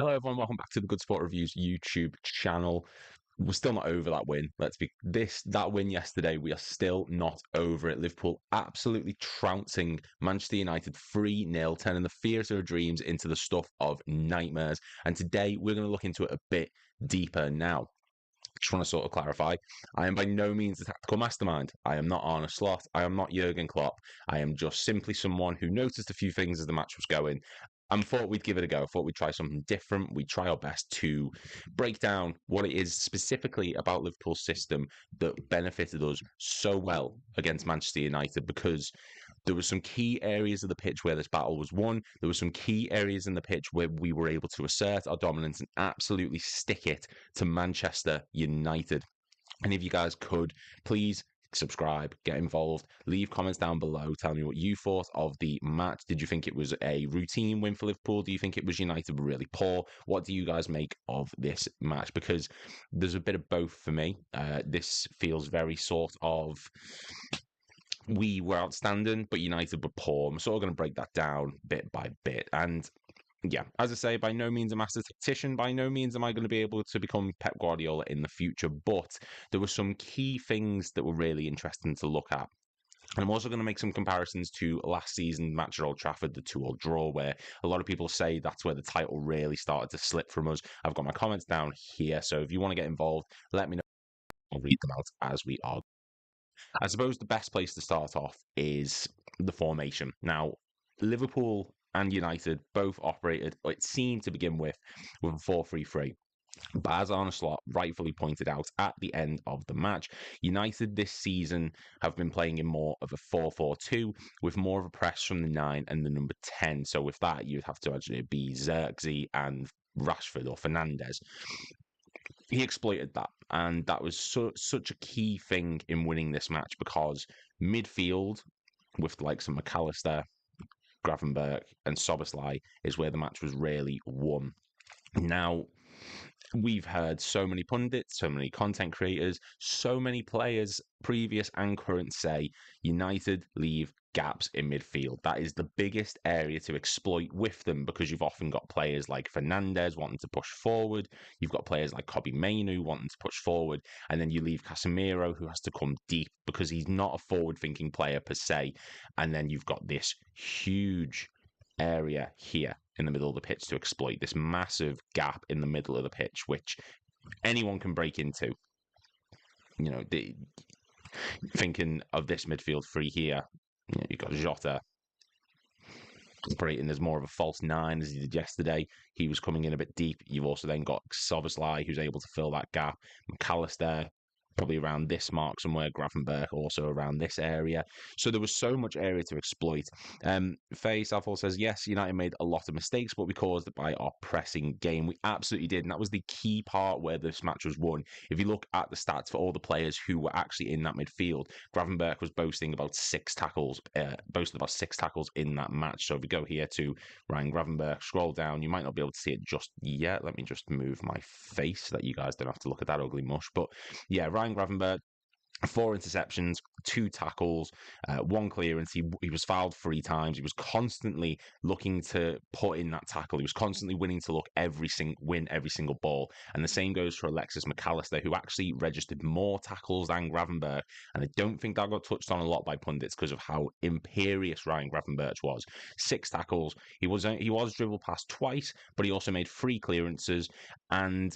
Hello, everyone. Welcome back to the Good Sport Reviews YouTube channel. We're still not over that win. That win yesterday. We are still not over it. Liverpool absolutely trouncing Manchester United 3-0, turning the fears of dreams into the stuff of nightmares. And today we're going to look into it a bit deeper now. Just want to sort of clarify, I am by no means a tactical mastermind. I am not Arne Slot. I am not Jurgen Klopp. I am just simply someone who noticed a few things as the match was going and thought we'd give it a go. Thought we'd try something different. We'd try our best to break down what it is specifically about Liverpool's system that benefited us so well against Manchester United, because there were some key areas of the pitch where this battle was won. There were some key areas in the pitch where we were able to assert our dominance and absolutely stick it to Manchester United. And if you guys could, please subscribe, get involved, leave comments down below, tell me what you thought of the match. Did you think it was a routine win for Liverpool? Do you think it was United were really poor? What do you guys make of this match? Because there's a bit of both for me. This feels very sort of, we were outstanding, but United were poor. I'm sort of going to break that down bit by bit. And yeah, as I say, by no means a master tactician. By no means am I going to be able to become Pep Guardiola in the future. But there were some key things that were really interesting to look at. And I'm also going to make some comparisons to last season's match at Old Trafford, the 2-2 draw, where a lot of people say that's where the title really started to slip from us. I've got my comments down here, so if you want to get involved, let me know. I'll read them out as we are. I suppose the best place to start off is the formation. Now, Liverpool and United both operated, it seemed to begin with a 4-3-3. But as Arne Slot rightfully pointed out at the end of the match, United this season have been playing in more of a 4-4-2 with more of a press from the 9 and the number 10. So with that, you'd have to actually be Xerxes and Rashford or Fernandes. He exploited that, and that was such a key thing in winning this match, because midfield with the likes of McAllister, Gravenberch and Szoboszlai is where the match was really won. Now, we've heard so many pundits, so many content creators, so many players, previous and current, say United leave gaps in midfield. That is the biggest area to exploit with them, because you've often got players like Fernandes wanting to push forward. You've got players like Kobbie Mainoo wanting to push forward. And then you leave Casemiro, who has to come deep because he's not a forward-thinking player per se. And then you've got this huge area here in the middle of the pitch to exploit, this massive gap in the middle of the pitch, which anyone can break into. You know, thinking of this midfield three here, you've got Jota operating as more of a false 9 as he did yesterday. He was coming in a bit deep. You've also then got Szoboszlai, who's able to fill that gap. McAllister, probably around this mark somewhere. Gravenberch also around this area. So there was so much area to exploit. Faye Southall says, yes, United made a lot of mistakes, but we caused it by our pressing game. We absolutely did, and that was the key part where this match was won. If you look at the stats for all the players who were actually in that midfield, Gravenberch was boasting about 6 tackles, in that match. So if we go here to Ryan Gravenberch, scroll down, you might not be able to see it just yet. Let me just move my face so that you guys don't have to look at that ugly mush. But yeah, Ryan Gravenberch, 4 interceptions, 2 tackles, 1 clearance. He was fouled 3 times. He was constantly looking to put in that tackle. He was constantly winning to win every single ball. And the same goes for Alexis McAllister, who actually registered more tackles than Gravenberch. And I don't think that got touched on a lot by pundits because of how imperious Ryan Gravenberch was. 6 tackles. He was dribbled past twice, but he also made 3 clearances. And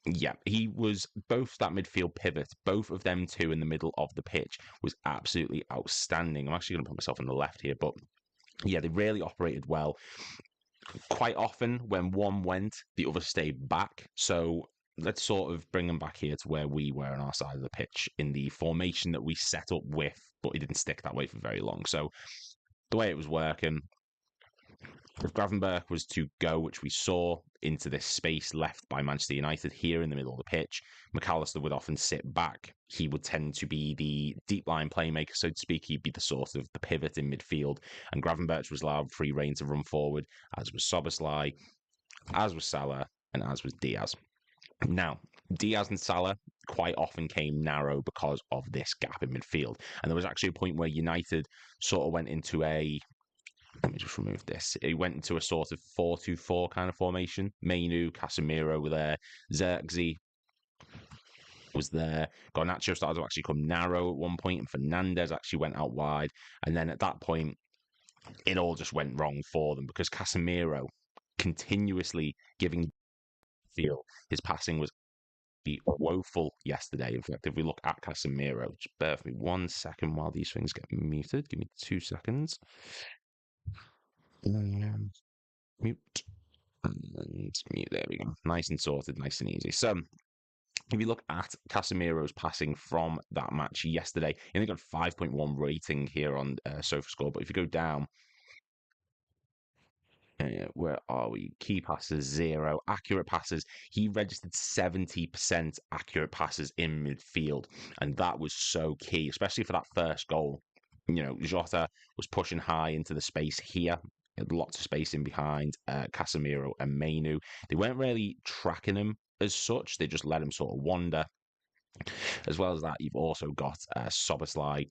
yeah, he was both that midfield pivot, both of them two in the middle of the pitch was absolutely outstanding. I'm actually going to put myself on the left here, but yeah, they really operated well. Quite often when one went, the other stayed back. So let's sort of bring them back here to where we were on our side of the pitch in the formation that we set up with, but it didn't stick that way for very long. So the way it was working, if Gravenberch was to go, which we saw, into this space left by Manchester United here in the middle of the pitch, McAllister would often sit back. He would tend to be the deep line playmaker, so to speak. He'd be the sort of the pivot in midfield. And Gravenberch was allowed free rein to run forward, as was Szoboszlai, as was Salah, and as was Diaz. Now, Diaz and Salah quite often came narrow because of this gap in midfield. And there was actually a point where United sort of went into a Let me just remove this. He went into a sort of 4-2-4 kind of formation. Mainu, Casemiro were there. Xerxes was there. Garnacho started to actually come narrow at one point, and Fernandez actually went out wide. And then at that point, it all just went wrong for them because Casemiro continuously giving feel his passing was woeful yesterday. In fact, if we look at Casemiro, just bear with me 1 second while these things get muted. Give me 2 seconds. Mute and mute. There we go. Nice and sorted, nice and easy. So, if you look at Casemiro's passing from that match yesterday, he only got 5.1 rating here on SofaScore. But if you go down, where are we? Key passes, 0. Accurate passes. He registered 70% accurate passes in midfield. And that was so key, especially for that first goal. You know, Jota was pushing high into the space here. Lots of space in behind Casemiro and Mainu. They weren't really tracking him as such. They just let him sort of wander. As well as that, you've also got Szoboszlai,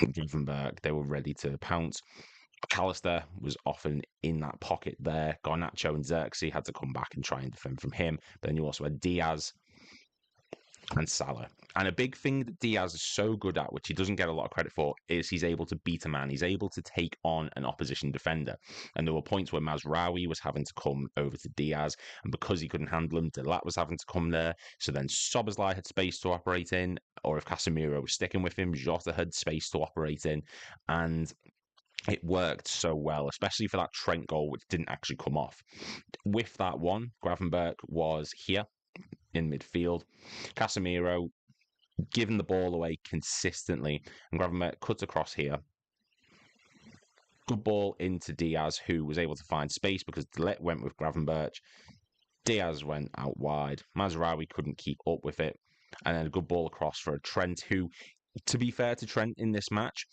Gravenberch. They were ready to pounce. McAllister was often in that pocket there. Garnacho and Xerxes had to come back and try and defend from him. But then you also had Diaz and Salah. And a big thing that Diaz is so good at, which he doesn't get a lot of credit for, is he's able to beat a man. He's able to take on an opposition defender. And there were points where Mazraoui was having to come over to Diaz, and because he couldn't handle him, Delat was having to come there. So then Szoboszlai had space to operate in, or if Casemiro was sticking with him, Jota had space to operate in. And it worked so well, especially for that Trent goal, which didn't actually come off. With that one, Gravenberch was here in midfield. Casemiro giving the ball away consistently, and Gravenberch cuts across here. Good ball into Diaz, who was able to find space because Delet went with Gravenberch. Diaz went out wide. Mazraoui couldn't keep up with it. And then a good ball across for a Trent, who, to be fair to Trent in this match,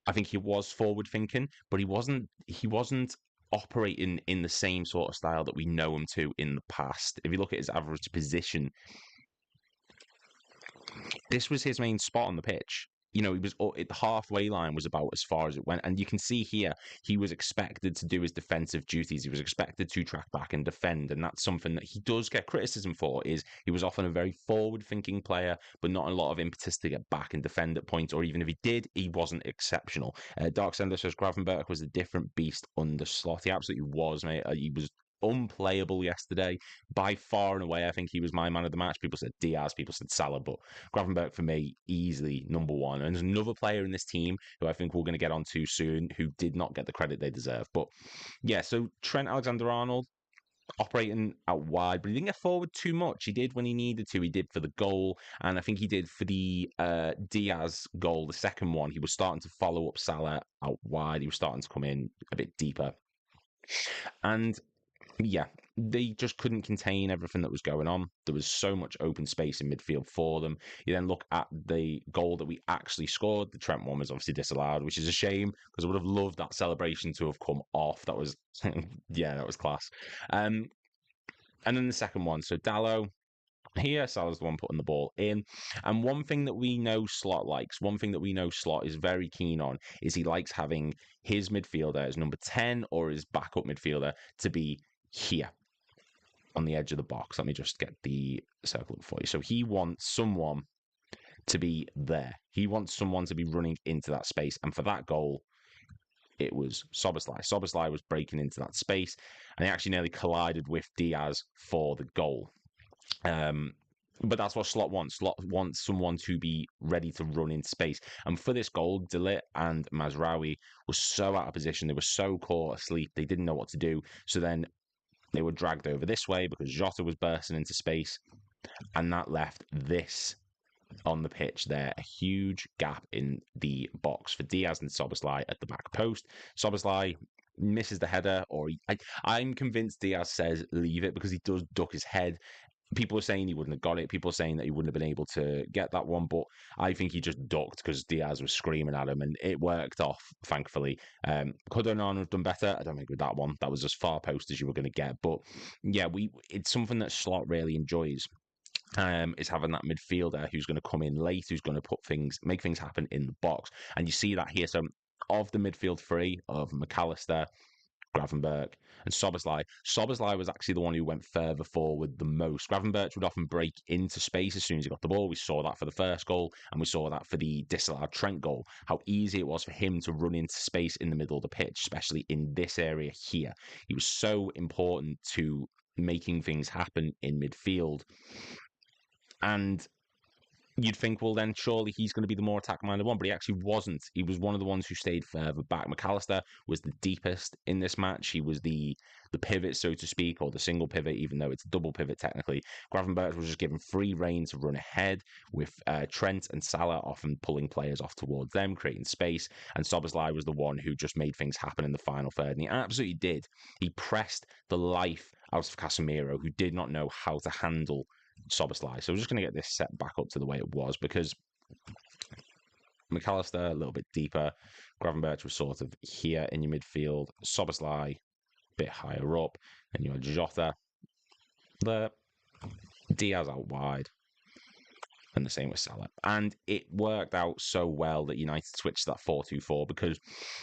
I think he was forward thinking, but he wasn't operating in the same sort of style that we know him to in the past. If you look at his average position, this was his main spot on the pitch. You know, he was the halfway line was about as far as it went. And you can see here, he was expected to do his defensive duties. He was expected to track back and defend. And that's something that he does get criticism for, is he was often a very forward-thinking player, but not a lot of impetus to get back and defend at points. Or even if he did, he wasn't exceptional. Dark Sender says Gravenberch was a different beast under Slot. He absolutely was, mate. He was unplayable yesterday. By far and away, I think he was my man of the match. People said Diaz, people said Salah, but Gravenberch for me, easily number one. And there's another player in this team who I think we're going to get on to soon who did not get the credit they deserve. But yeah, so Trent Alexander-Arnold operating out wide, but he didn't get forward too much. He did when he needed to. He did for the goal, and I think he did for the Diaz goal, the second one. He was starting to follow up Salah out wide. He was starting to come in a bit deeper. And yeah, they just couldn't contain everything that was going on. There was so much open space in midfield for them. You then look at the goal that we actually scored. The Trent one was obviously disallowed, which is a shame because I would have loved that celebration to have come off. That was, yeah, that was class. And then the second one. So Dallo, here, Salah's the one putting the ball in. And one thing that we know Slot likes, one thing that we know Slot is very keen on, is he likes having his midfielder as number 10 or his backup midfielder to be here on the edge of the box. Let me just get the circle up for you. So he wants someone to be there. He wants someone to be running into that space. And for that goal, it was Szoboszlai. Szoboszlai was breaking into that space, and he actually nearly collided with Diaz for the goal. But that's what Slot wants. Slot wants someone to be ready to run in space. And for this goal, Delit and Mazraoui were so out of position. They were so caught asleep. They didn't know what to do. So then they were dragged over this way because Jota was bursting into space. And that left this on the pitch there, a huge gap in the box for Diaz and Szoboszlai at the back post. Szoboszlai misses the header, or I'm convinced Diaz says leave it because he does duck his head. People are saying he wouldn't have got it. People are saying that he wouldn't have been able to get that one, but I think he just ducked because Diaz was screaming at him, and it worked off, thankfully. Could Onana have done better? I don't think with that one. That was as far post as you were going to get. But yeah, it's something that Slot really enjoys. Is having that midfielder who's going to come in late, who's going to make things happen in the box. And you see that here. So of the midfield three of McAllister, Gravenberch, and Soboslai. Soboslai was actually the one who went further forward the most. Gravenberch would often break into space as soon as he got the ball. We saw that for the first goal, and we saw that for the disallowed Trent goal. How easy it was for him to run into space in the middle of the pitch, especially in this area here. He was so important to making things happen in midfield. And you'd think, well, then surely he's going to be the more attack-minded one, but he actually wasn't. He was one of the ones who stayed further back. McAllister was the deepest in this match. He was the pivot, so to speak, or the single pivot, even though it's a double pivot technically. Gravenberch was just given free rein to run ahead, with Trent and Salah often pulling players off towards them, creating space, and Soboslai was the one who just made things happen in the final third, and he absolutely did. He pressed the life out of Casemiro, who did not know how to handle Soboslai. So we're just going to get this set back up to the way it was, because McAllister a little bit deeper, Gravenberch was sort of here in your midfield, Soboslai a bit higher up, and you had Jota there, Diaz out wide, and the same with Salah. And it worked out so well that United switched to that 4-2-4, because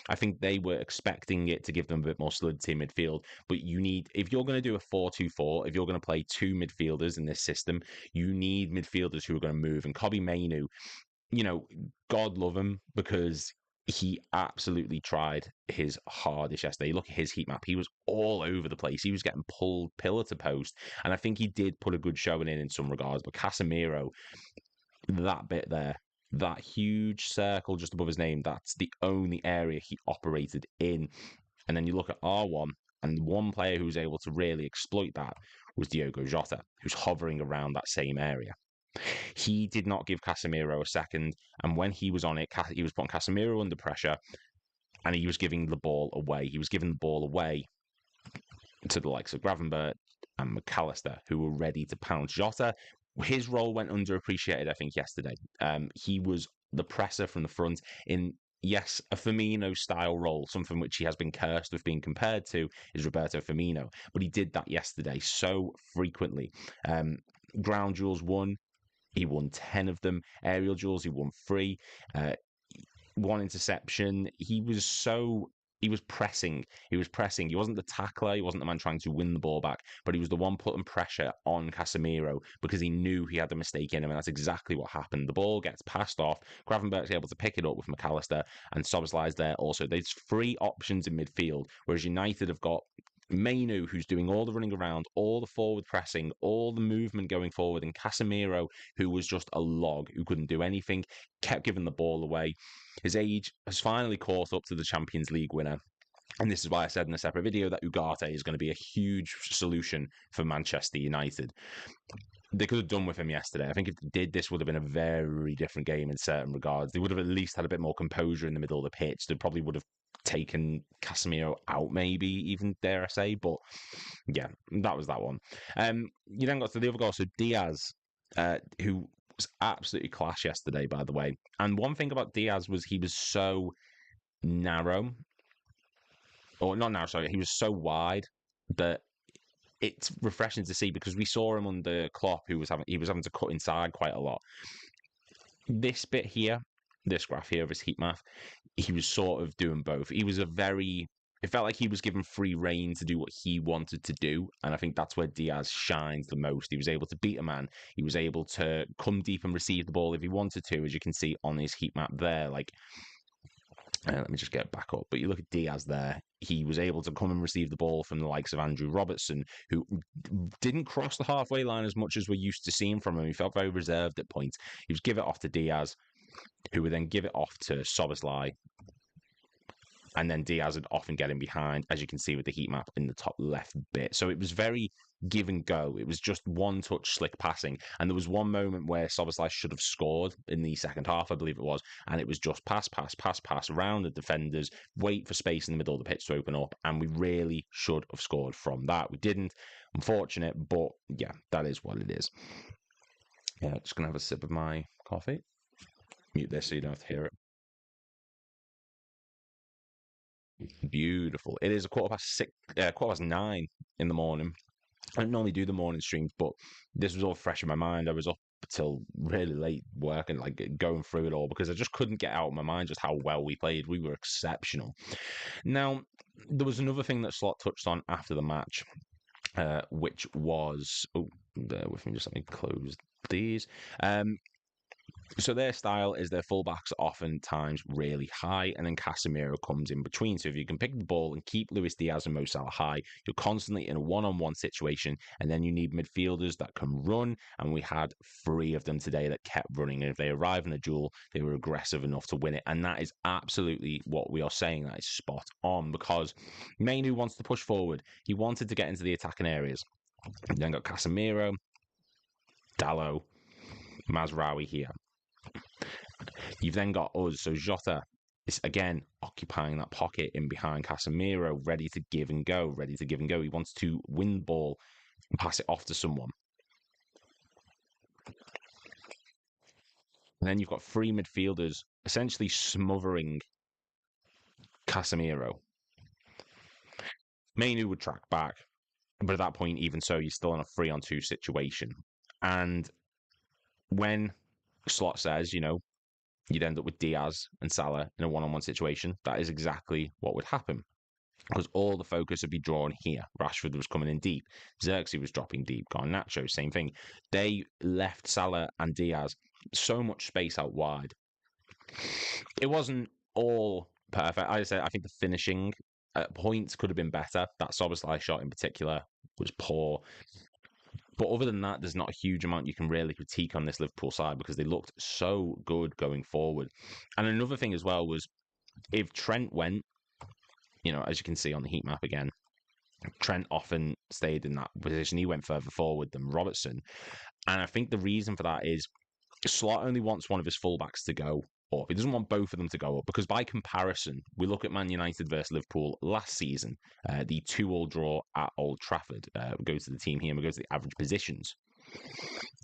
I think they were expecting it to give them a bit more solidity in midfield. But you need, if you're going to do a 4-2-4, if you're going to play two midfielders in this system, you need midfielders who are going to move. And Kobbie Mainoo, you know, God love him, because he absolutely tried his hardest yesterday. Look at his heat map. He was all over the place. He was getting pulled pillar to post. And I think he did put a good showing in some regards. But Casemiro, that bit there, that huge circle just above his name, that's the only area he operated in. And then you look at R1, and one player who was able to really exploit that was Diogo Jota, who's hovering around that same area. He did not give Casemiro a second, and when he was on it, he was putting Casemiro under pressure, and he was giving the ball away. He was giving the ball away to the likes of Gravenberch and McAllister, who were ready to pounce. Jota, his role went underappreciated, I think, yesterday. He was the presser from the front in, yes, a Firmino-style role, something which he has been cursed with being compared to is Roberto Firmino, but he did that yesterday so frequently. Ground duels won. He won 10 of them. Aerial duels, he won 3. One interception. He was pressing. He was pressing. He wasn't the tackler. He wasn't the man trying to win the ball back, but he was the one putting pressure on Casemiro, because he knew he had the mistake in him, and that's exactly what happened. The ball gets passed off. Gravenberch's able to pick it up with McAllister, and Soboslai's there also. There's 3 options in midfield, whereas United have got Mainoo, who's doing all the running around, all the forward pressing, all the movement going forward, and Casemiro, who was just a log, who couldn't do anything, kept giving the ball away. His age has finally caught up to the Champions League winner. And this is why I said in a separate video that Ugarte is going to be a huge solution for Manchester United. They could have done with him yesterday. I think if they did, this would have been a very different game in certain regards. They would have at least had a bit more composure in the middle of the pitch. They probably would have taken Casemiro out, maybe even, dare I say. But yeah, that was that one. You then got to the other goal. So Diaz, who was absolutely class yesterday, by the way. And one thing about Diaz was he was so narrow. Or not narrow, sorry. He was so wide that it's refreshing to see, because we saw him under Klopp, he was having to cut inside quite a lot. This bit here, this graph here of his heat map, he was sort of doing both. It felt like he was given free rein to do what he wanted to do, and I think that's where Diaz shines the most. He was able to beat a man. He was able to come deep and receive the ball if he wanted to, as you can see on his heat map there. Let me just get it back up. But you look at Diaz there. He was able to come and receive the ball from the likes of Andrew Robertson, who didn't cross the halfway line as much as we're used to seeing from him. He felt very reserved at points. He would give it off to Diaz, who would then give it off to Soboslai. And then Diaz would often get him behind, as you can see with the heat map in the top left bit. So it was very give and go. It was just one touch slick passing. And there was one moment where Soboslai should have scored in the second half, I believe it was. And it was just pass around the defenders, wait for space in the middle of the pitch to open up. And we really should have scored from that. We didn't. Unfortunate, but yeah, that is what it is. Yeah, just going to have a sip of my coffee. Mute this so you don't have to hear it. Beautiful. It is a 9:15 in the morning. I don't normally do the morning streams, but this was all fresh in my mind. I was up till really late work and like going through it all because I just couldn't get out of my mind just how well we played. We were exceptional. Now, there was another thing that Slot touched on after the match, which was bear with me, just let me close these. So their style is their fullbacks oftentimes really high, and then Casemiro comes in between. So if you can pick the ball and keep Luis Diaz and Mo Salah high, you're constantly in a one-on-one situation, and then you need midfielders that can run, and we had 3 of them today that kept running, and if they arrive in a duel, they were aggressive enough to win it, and that is absolutely what we are saying. That is spot on, because Mainu wants to push forward. He wanted to get into the attacking areas. And then got Casemiro, Dallo, Mazraoui here. You've then got us, so Jota is again occupying that pocket in behind Casemiro, ready to give and go, He wants to win the ball and pass it off to someone. And then you've got 3 midfielders essentially smothering Casemiro. Mainu would track back, but at that point, even so, you're still in a 3-on-2 situation. And when Slot says, you'd end up with Diaz and Salah in a one-on-one situation, that is exactly what would happen. Because all the focus would be drawn here. Rashford was coming in deep. Xerxes was dropping deep. Garnacho, same thing. They left Salah and Diaz so much space out wide. It wasn't all perfect. I think the finishing at points could have been better. That Szoboszlai shot in particular was poor. But other than that, there's not a huge amount you can really critique on this Liverpool side because they looked so good going forward. And another thing as well was if Trent went, as you can see on the heat map again, Trent often stayed in that position. He went further forward than Robertson. And I think the reason for that is Slot only wants one of his fullbacks to go up. He doesn't want both of them to go up because by comparison, we look at Man United versus Liverpool last season, the 2-2 draw at Old Trafford. We go to the team here and we go to the average positions.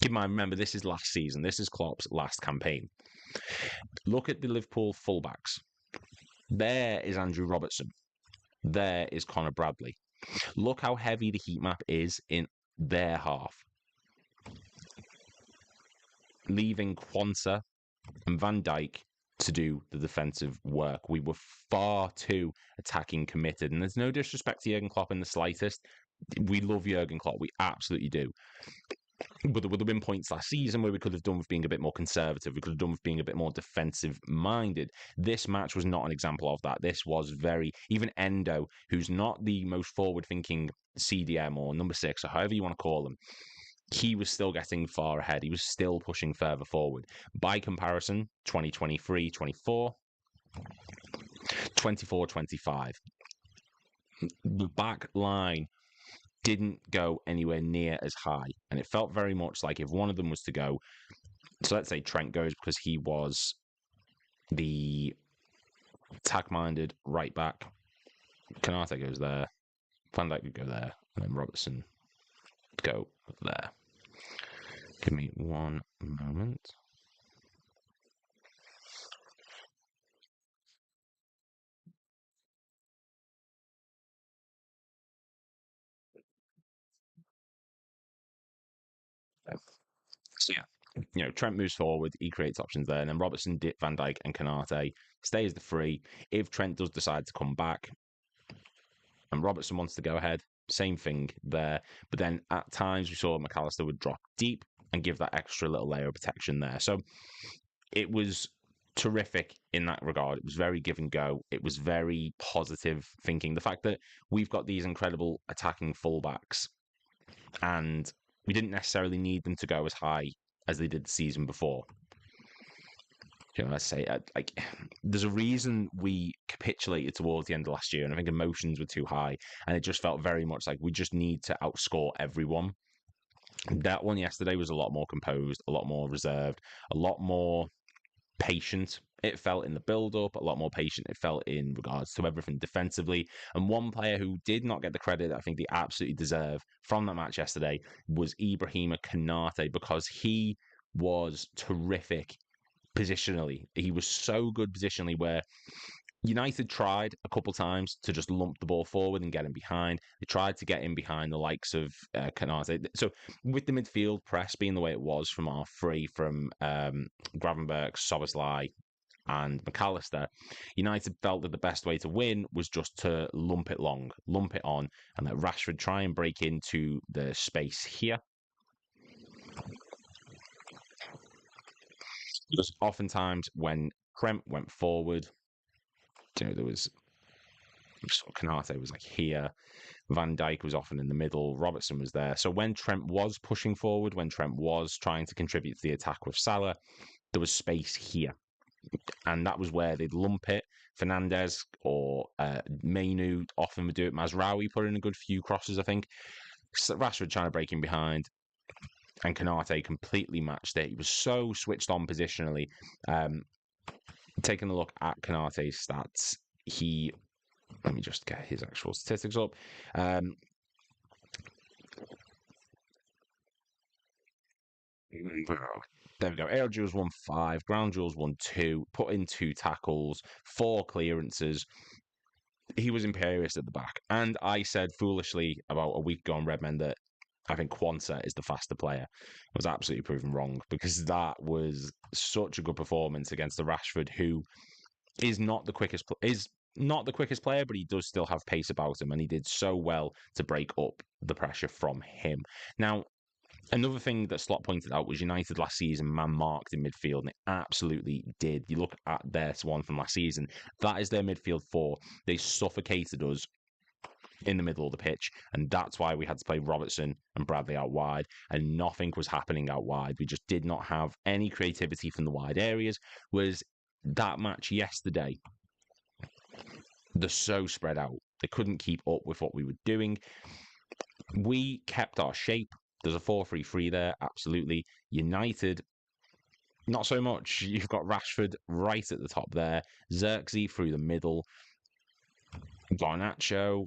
Keep in mind, remember, this is last season. This is Klopp's last campaign. Look at the Liverpool fullbacks. There is Andrew Robertson. There is Connor Bradley. Look how heavy the heat map is in their half. Leaving Quansah and Van Dijk to do the defensive work. We were far too attacking committed. And there's no disrespect to Jurgen Klopp in the slightest. We love Jurgen Klopp. We absolutely do. But there would have been points last season where we could have done with being a bit more conservative. We could have done with being a bit more defensive-minded. This match was not an example of that. This was even Endo, who's not the most forward-thinking CDM or number 6, or however you want to call him, he was still getting far ahead. He was still pushing further forward. By comparison, 2023-24, 24-25. The back line didn't go anywhere near as high. And it felt very much like if one of them was to go, so let's say Trent goes because he was the attack-minded right back. Konate goes there. Van Dijk would go there. And then Robertson would go there. Give me one moment. So yeah, Trent moves forward, he creates options there, and then Robertson, Van Dijk, and Konate stay as the 3. If Trent does decide to come back, and Robertson wants to go ahead, same thing there. But then at times we saw McAllister would drop deep and give that extra little layer of protection there. So it was terrific in that regard. It was very give and go. It was very positive thinking. The fact that we've got these incredible attacking fullbacks and we didn't necessarily need them to go as high as they did the season before. Let's say, there's a reason we capitulated towards the end of last year, and I think emotions were too high, and it just felt very much like we just need to outscore everyone. That one yesterday was a lot more composed, a lot more reserved, a lot more patient. It felt in the build-up, a lot more patient. It felt in regards to everything defensively. And one player who did not get the credit that I think they absolutely deserve from that match yesterday was Ibrahima Konate, because he was terrific positionally. He was so good positionally where United tried a couple times to just lump the ball forward and get him behind. They tried to get him behind the likes of Canate. So with the midfield press being the way it was from our three, from Gravenberch, Soboslai, and McAllister, United felt that the best way to win was just to lump it long, lump it on, and let Rashford try and break into the space here. Because oftentimes when Trent went forward, there was Canate was like here, Van Dijk was often in the middle, Robertson was there. So when Trent was pushing forward, when Trent was trying to contribute to the attack with Salah, there was space here. And that was where they'd lump it. Fernandez or Mainu often would do it. Mazraoui put in a good few crosses, I think. Rashford trying to break in behind, and Canate completely matched it. He was so switched on positionally. Taking a look at Canate's stats, let me just get his actual statistics up. There we go. Air duels won 5, ground duels won 2, put in 2 tackles, 4 clearances. He was imperious at the back. And I said foolishly about a week ago on Redmen that I think Quansah is the faster player. I was absolutely proven wrong, because that was such a good performance against the Rashford, who is not the quickest player, but he does still have pace about him, and he did so well to break up the pressure from him. Now, another thing that Slot pointed out was United last season man-marked in midfield, and they absolutely did. You look at their one from last season, that is their midfield four. They suffocated us in the middle of the pitch, and that's why we had to play Robertson and Bradley out wide, and nothing was happening out wide. We just did not have any creativity from the wide areas. Whereas that match yesterday, they're so spread out. They couldn't keep up with what we were doing. We kept our shape. There's a 4-3-3 there, absolutely. United, not so much. You've got Rashford right at the top there, Xerxes through the middle, Garnacho,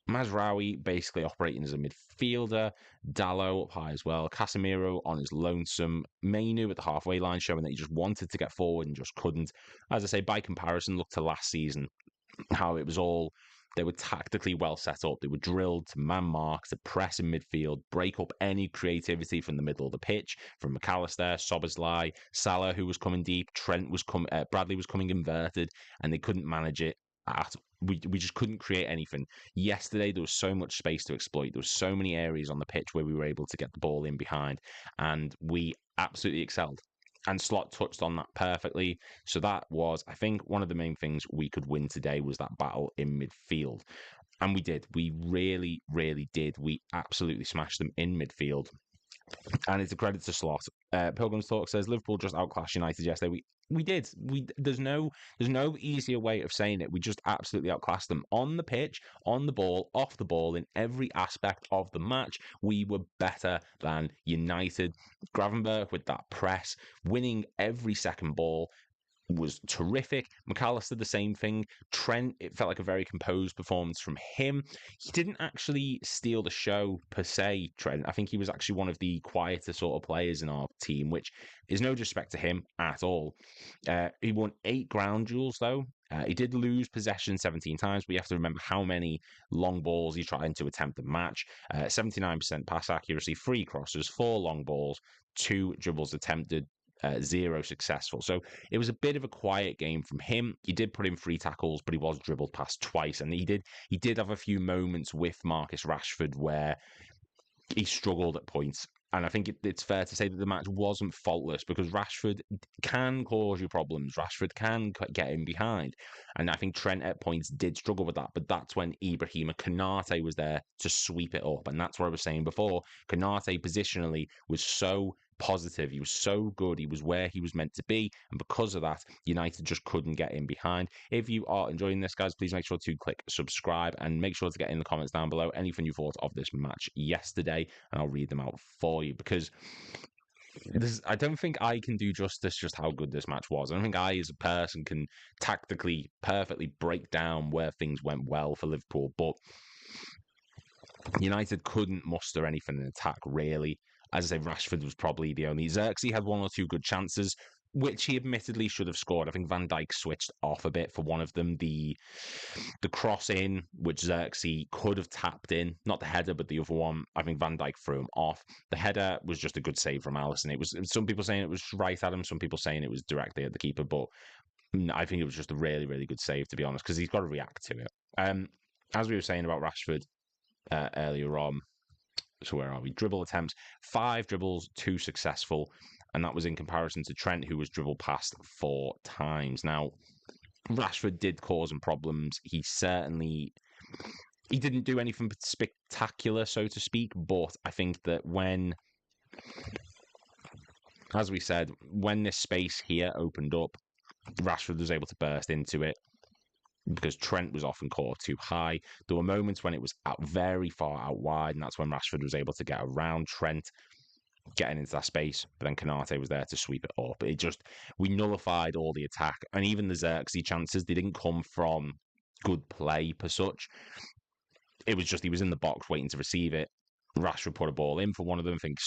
Mazraoui basically operating as a midfielder, Dallo up high as well, Casemiro on his lonesome, Mainu at the halfway line showing that he just wanted to get forward and just couldn't. As I say, by comparison, look to last season, how it was all, they were tactically well set up. They were drilled to man mark, to press in midfield, break up any creativity from the middle of the pitch, from McAllister, Soboslai, Salah, who was coming deep, Bradley was coming inverted, and they couldn't manage it. We just couldn't create anything. Yesterday, there was so much space to exploit. There were so many areas on the pitch where we were able to get the ball in behind, and we absolutely excelled. And Slot touched on that perfectly. So that was, I think, one of the main things we could win today was that battle in midfield. And we did. We really, really did. We absolutely smashed them in midfield. And it's a credit to Slot. Pilgrim's Talk says Liverpool just outclassed United yesterday. We did. There's no easier way of saying it. We just absolutely outclassed them on the pitch, on the ball, off the ball, in every aspect of the match. We were better than United. Gravenberch with that press, winning every second ball, was terrific. McAllister, the same thing. Trent, it felt like a very composed performance from him. He didn't actually steal the show per se, Trent. I think he was actually one of the quieter sort of players in our team, which is no disrespect to him at all. He won 8 ground duels, though. He did lose possession 17 times, but you have to remember how many long balls he tried to attempt the match. 79% pass accuracy, 3 crosses, 4 long balls, 2 dribbles attempted, 0 successful. So it was a bit of a quiet game from him. He did put in 3 tackles, but he was dribbled past twice, and he did have a few moments with Marcus Rashford where he struggled at points. And I think it's fair to say that the match wasn't faultless, because Rashford can cause you problems. Rashford can get in behind. And I think Trent at points did struggle with that. But that's when Ibrahima Konate was there to sweep it up. And that's what I was saying before. Konate positionally was so positive. He was so good. He was where he was meant to be. And because of that, United just couldn't get in behind. If you are enjoying this, guys, please make sure to click subscribe and make sure to get in the comments down below anything you thought of this match yesterday, and I'll read them out for you, because I don't think I can do justice just how good this match was. I don't think I, as a person, can tactically perfectly break down where things went well for Liverpool, but United couldn't muster anything in attack, really. As I say, Rashford was probably the only. Xerxes had 1 or 2 good chances. which he admittedly should have scored. I think Van Dijk switched off a bit for one of them. The cross in, which Xerxes could have tapped in, not the header, but the other one, I think Van Dijk threw him off. The header was just a good save from Alisson. It was some people saying it was right at him, some people saying it was directly at the keeper, but I think it was just a really, really good save, to be honest, because he's got to react to it. As we were saying about Rashford earlier on, so where are we? Dribble attempts, 5 dribbles, 2 successful, and that was in comparison to Trent, who was dribbled past 4 times. Now, Rashford did cause him problems. He didn't do anything spectacular, so to speak, but I think that as we said, when this space here opened up, Rashford was able to burst into it because Trent was often caught too high. There were moments when it was out very far out wide, and that's when Rashford was able to get around Trent, getting into that space, but then Konate was there to sweep it up. We nullified all the attack, and even the Xerxes chances, they didn't come from good play per such. It was just he was in the box waiting to receive it. Rashford put a ball in for one of them. I think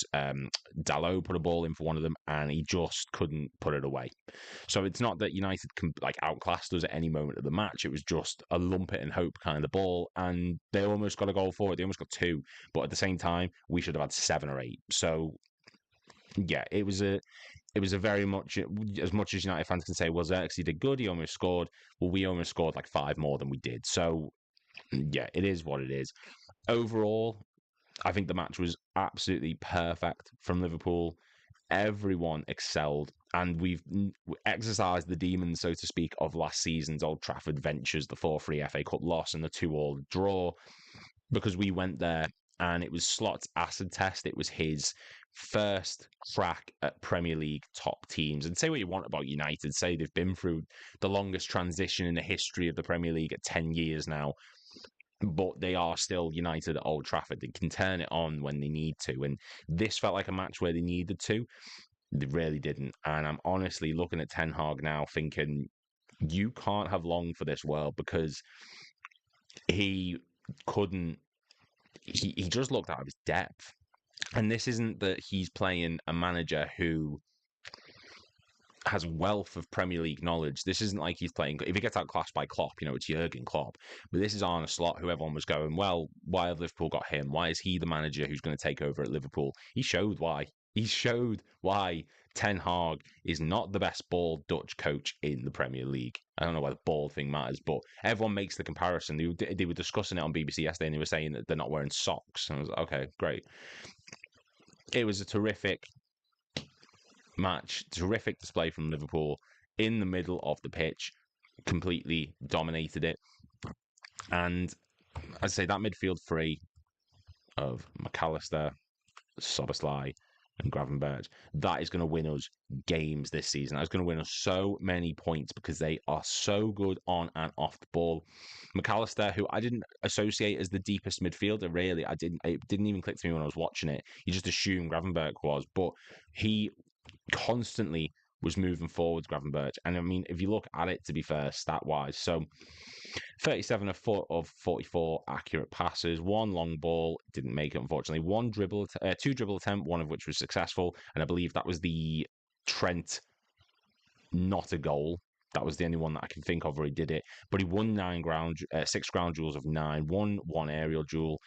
Dalot put a ball in for one of them, and he just couldn't put it away. So it's not that United outclassed us at any moment of the match. It was just a lump it and hope kind of ball, and they almost got a goal for it. They almost got 2, but at the same time, we should have had 7 or 8. So yeah, it was a very much, as much as United fans can say, well, Xerxes did good, he almost scored. Well, we almost scored 5 more than we did. So yeah, it is what it is. Overall, I think the match was absolutely perfect from Liverpool. Everyone excelled, and we've exercised the demons, so to speak, of last season's Old Trafford ventures, the 4-3 FA Cup loss and the 2-2 draw, because we went there and it was Slot's acid test. It was his first crack at Premier League top teams. And say what you want about United, say they've been through the longest transition in the history of the Premier League at 10 years now, but they are still United at Old Trafford. They can turn it on when they need to. And this felt like a match where they needed to. They really didn't. And I'm honestly looking at Ten Hag now thinking, you can't have long for this world, because he couldn't, he just looked out of his depth. And this isn't that he's playing a manager who has wealth of Premier League knowledge. This isn't like he's playing, if he gets outclassed by Klopp, it's Jurgen Klopp. But this is Arne Slot, who everyone was going, well, why have Liverpool got him? Why is he the manager who's going to take over at Liverpool? He showed why. He showed why Ten Hag is not the best bald Dutch coach in the Premier League. I don't know why the bald thing matters, but everyone makes the comparison. They were discussing it on BBC yesterday, and they were saying that they're not wearing socks. And I was like, okay, great. It was a terrific match, terrific display from Liverpool in the middle of the pitch, completely dominated it. And I'd say that midfield 3 of McAllister, Szoboszlai, and Gravenberch, that is going to win us games this season. That's going to win us so many points because they are so good on and off the ball. McAllister, who I didn't associate as the deepest midfielder, really, it didn't even click to me when I was watching it. You just assume Gravenberch was, but he constantly was moving forwards, Gravenberch. And I mean, if you look at it, to be fair, stat-wise, so 37 of 44 accurate passes, 1 long ball, didn't make it, unfortunately, 2 dribble attempt, one of which was successful, and I believe that was the Trent not a goal. That was the only one that I can think of where he did it. But he won 6 ground duels of 9, won 1 aerial duel,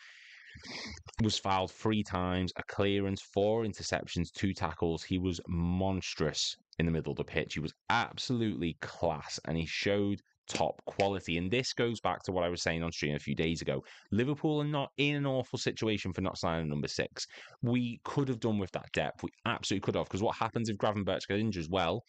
was fouled 3 times, a clearance, 4 interceptions, 2 tackles. He was monstrous in the middle of the pitch. He was absolutely class, and he showed top quality. And this goes back to what I was saying on stream a few days ago. Liverpool are not in an awful situation for not signing number 6. We could have done with that depth. We absolutely could have, because what happens if Gravenberch gets injured as well?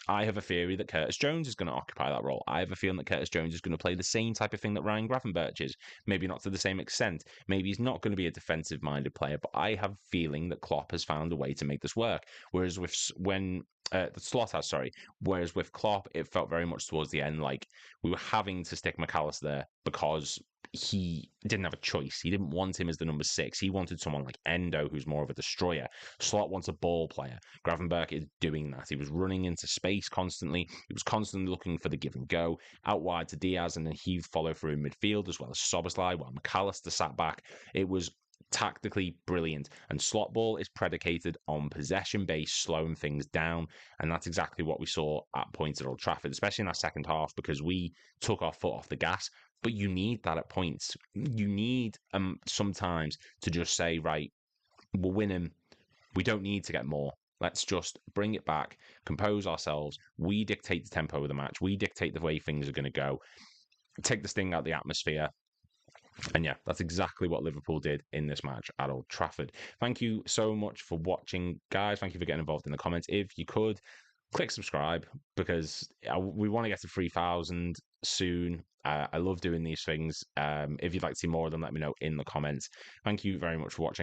I have a theory that Curtis Jones is going to occupy that role. I have a feeling that Curtis Jones is going to play the same type of thing that Ryan Gravenberch is. Maybe not to the same extent. Maybe he's not going to be a defensive-minded player, but I have a feeling that Klopp has found a way to make this work. Whereas Whereas with Klopp, it felt very much towards the end like we were having to stick McAllister there because he didn't have a choice. He didn't want him as the number 6. He wanted someone like Endo, who's more of a destroyer. Slot wants a ball player. Gravenberch is doing that. He was running into space constantly. He was constantly looking for the give and go. Out wide to Diaz, and then he followed through in midfield as well as Szoboszlai, while McAllister sat back. It was tactically brilliant. And slot ball is predicated on possession based, slowing things down. And that's exactly what we saw at points at Old Trafford, especially in our second half, because we took our foot off the gas. But you need that at points. You need sometimes to just say, right, we're winning. We don't need to get more. Let's just bring it back, compose ourselves. We dictate the tempo of the match. We dictate the way things are going to go. Take the sting out of the atmosphere. And yeah, that's exactly what Liverpool did in this match at Old Trafford. Thank you so much for watching, guys. Thank you for getting involved in the comments. If you could, click subscribe, because we want to get to 3,000 soon. I love doing these things. If you'd like to see more of them, let me know in the comments. Thank you very much for watching.